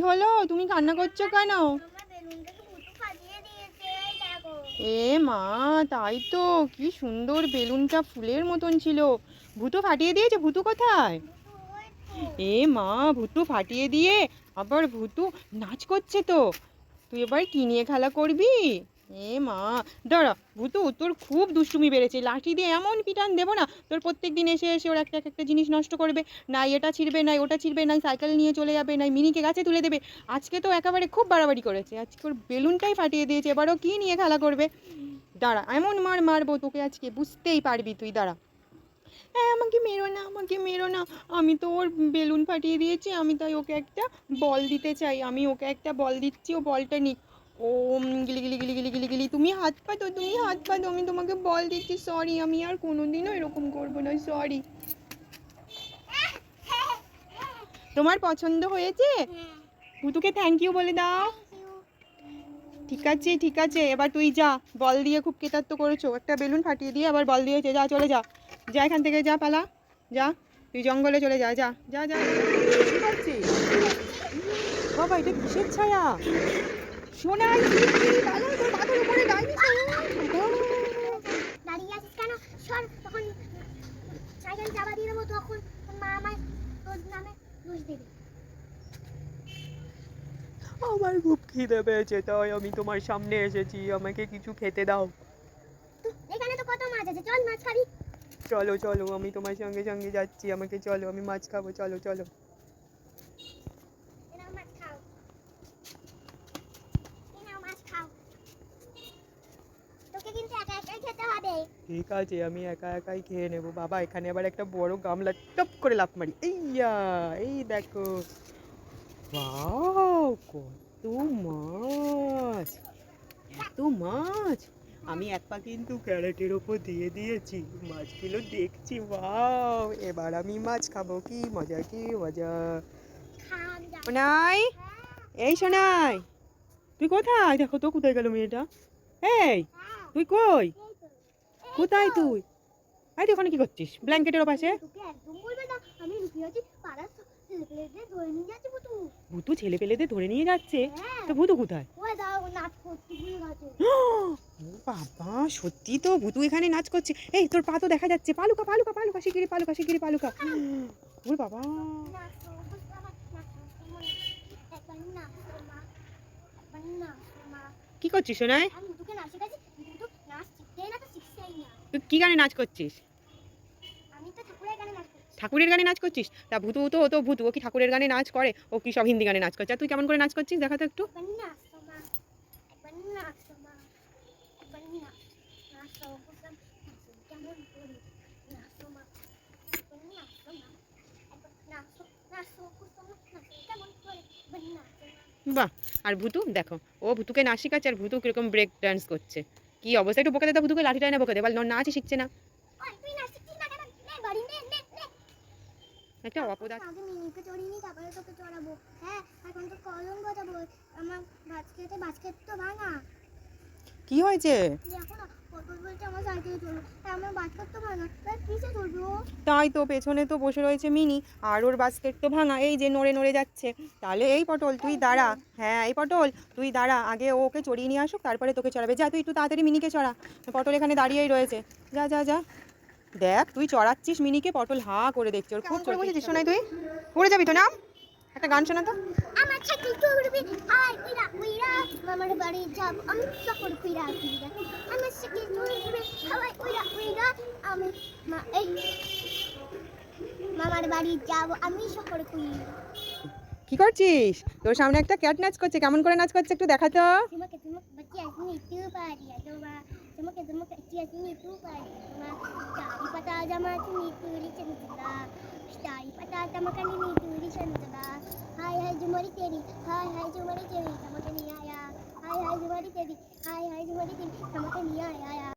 হলো? তুমি কান্না করছো কেন? এ মা, তাই তো, কি সুন্দর বেলুনটা ফুলের মতন ছিল। ভূতু ফাটিয়ে দিয়েছে? ভূতু কোথায়? এ মা, ভূতু ফাটিয়ে দিয়ে আবার ভূতু নাচ করছে তো। তুই এবার কি নিয়ে খেলা করবি? এ মা, দাঁড়া ভূতু, তোর খুব দুষ্টুমি বেড়েছে। লাঠি দিয়ে এমন পিটান দেবো না, তোর প্রত্যেক দিন এসে এসে ওর একটা একটা জিনিস নষ্ট করবে। নাই এটা ছিঁড়বে, নাই ওটা ছিঁড়বে, নাই সাইকেল নিয়ে চলে যাবে, নাই মিনিকে গাছে তুলে দেবে। আজকে তো একেবারে খুব বাড়াবাড়ি করেছে। আজকে ওর বেলুনটাই ফাটিয়ে দিয়েছে, এবারও কি নিয়ে খেলা করবে? দাঁড়া, এমন মার মারবো তোকে আজকে, বুঝতেই পারবি তুই, দাঁড়া। হ্যাঁ, আমাকে মেরো না, আমাকে মেরো না। আমি তো ওর বেলুন ফাটিয়ে দিয়েছি, আমি তাই ওকে একটা বল দিতে চাই। আমি ওকে একটা বল দিচ্ছি, ও বলটা নিক। ওম গিলি গিলি গিলি গিলি গিলি গিলি। তুমি হাত পাতো, তুমি হাত পাতো, আমি তোমাকে বল দিচ্ছি। সরি, আমি আর কোনোদিনও এরকম করবো না, সরি। তোমার পছন্দ হয়েছে? ভুতুকে থ্যাংক ইউ বলে দাও। ঠিক আছে, ঠিক আছে, এবার তুই যা। বল দিয়ে খুব কেতাত্ত করেছো, একটা বেলুন ফাটিয়ে দিয়ে আবার বল দিয়েছে। যা, চলে যা, যা এখান থেকে, যা, পালা, যা। তুই জঙ্গলে চলে যা, যা যা যা। কি করছিস বাবা? এটা কিসের ছায়া? সোনাই, পালা, তোর মাথার উপরে ডাইনি ছায়া। দাঁড়িয়ে আছিস কেন? সর, তখন সাইকেল চাপা দিয়ে দেবো, তখন মা আমায় তোর নামে দোষ দেবে। আমার খুব খিদে পেয়েছে, তাই আমি তোমার সামনে এসেছি। আমাকে কিছু খেতে দাও। এখানে তো কত মাছ আছে, চল মাছ খাবি। চলো চলো, আমি তোমার সঙ্গে সঙ্গে যাচ্ছি। আমাকে চলো, আমি মাছ খাবো, চলো চলো। এনাও মাছ খাও, এনাও মাছ খাও। তোকে কিন্তু একা একাই খেতে হবে। ঠিক আছে, আমি একা একাই খেয়ে নেবো। বাবা, এখানে আবার একটা বড় গামলা, টপ করে লাফ মারি। এইয়া, এই দেখো, ওয়াও, কত মাছ, এত মাছ। আমি এক পা কিন্তু ক্যারেটের ওপর দিয়ে দিয়েছি, মাছগুলো দেখছি। ওয়াও, এবার আমি মাছ খাবো। কি মজা, কি মজা। সোনাই, এই সোনাই, তুই কোথায়? দেখো তো কোথায় গেল মেয়েটা। এই, তুই কই? কোথায় তুই? আই, তুই ওখানে কি করছিস ব্ল্যাঙ্কেটের পাশে? তোকে একদম বলবে না, আমি লুকিয়ে আছি। পাড়ার ছেলেপেলেদের ধরে নিয়ে যাচ্ছে ভূতু। ভূতু ছেলে পেলেদের ধরে নিয়ে যাচ্ছে? হ্যাঁ। তো ভূতু কোথায়? ওই দাও, নাচ করতে ভুলে গেছে। ও বাবা, সত্যি তো, ভূতু এখানে নাচ করছে। এই, তোর পা তো দেখা যাচ্ছে। পালুকা পালুকা পালুকা, শিগগিরি পালুকা, শিগগিরি পালুকা। ও বাবা, কি করছিস সোনাই? তুই কি গানে নাচ করছিস? ঠাকুরের গানে নাচ করছিস? তা ভূতু তো, ও তো ভূতু, ও কি ঠাকুরের গানে নাচ করে? ও কি সব হিন্দি গানে নাচ করছে? আর তুই কেমন করে নাচ করছিস দেখা তো একটু। বাহ, আর ভূতু দেখো, ও ভূতুকে নাচ শিখাচ্ছে, আর ভূতু কিরকম ব্রেক ডান্স করছে। কি অবস্থা! একটু বকে দে তো ভূতুকে, লাঠিটা এনে বকে দে, বল নাচই শিখছে না। একটা অপদার্থ। আগে মিনিকে চড়িয়ে তারপরে তোকে চড়াবো। হ্যাঁ, এখন তো কলম বাজাবো। আমার বাস্কেট তো ভাঙা। কি হয়েছে? দেখো না, পটল বলছে আমার সাইকেলে চলবো। আমার বাস্কেট তো ভাঙা, কিসে চলবো? তাই তো, পেছনে তো বসে রয়েছে মিনি, আর ওর বাস্কেট তো ভাঙা, এই যে নড়ে নড়ে যাচ্ছে। তাহলে এই পটল, তুই দাঁড়া। হ্যাঁ, এই পটল, তুই দাঁড়া, আগে ওকে চড়িয়ে নিয়ে আসুক, তারপরে তোকে চড়াবে। যা, তুই একটু তাড়াতাড়ি মিনিকে চড়া। পটল এখানে দাঁড়িয়েই রয়েছে। যা যা যা। দেখ, তুই চড়াচ্ছিস মিনিকে, পটল হা করে দেখছে। ওর খুব চড়ে বসেছিস শোনাই, তুই পড়ে যাবি তো না। একটা গান শোনা তো। আমার সাইকেল চলবে, হাই উইরা উইরা, মামার বাড়ি যাব আমি শহর কইরা কইরা। আমার সাইকেল চলবে, হাই উইরা উইরা, আমি মামার বাড়ি যাব আমি শহর কইরা। কি করছিস? তোর সামনে একটা ক্যাট নাচ করছে, কেমন করে নাচ করছে একটু দেখা তো। তোমাকে বাচ্চা আসনি তু পারিয়া তোমা, তোমাকে বাচ্চা আসনি তু পারিয়া তোমা, তারি পাতা জামা তুমি তুরি চন্দা, তারি পাতা তমকানি নি তুরি চন্দা। हाय हाय जुमरी तेरी, हाय हाय जुमरी तेरी, चमक नहीं आया। हाय हाय जुमरी तेरी, हाय हाय जुमरी तेरी, चमक नहीं आया।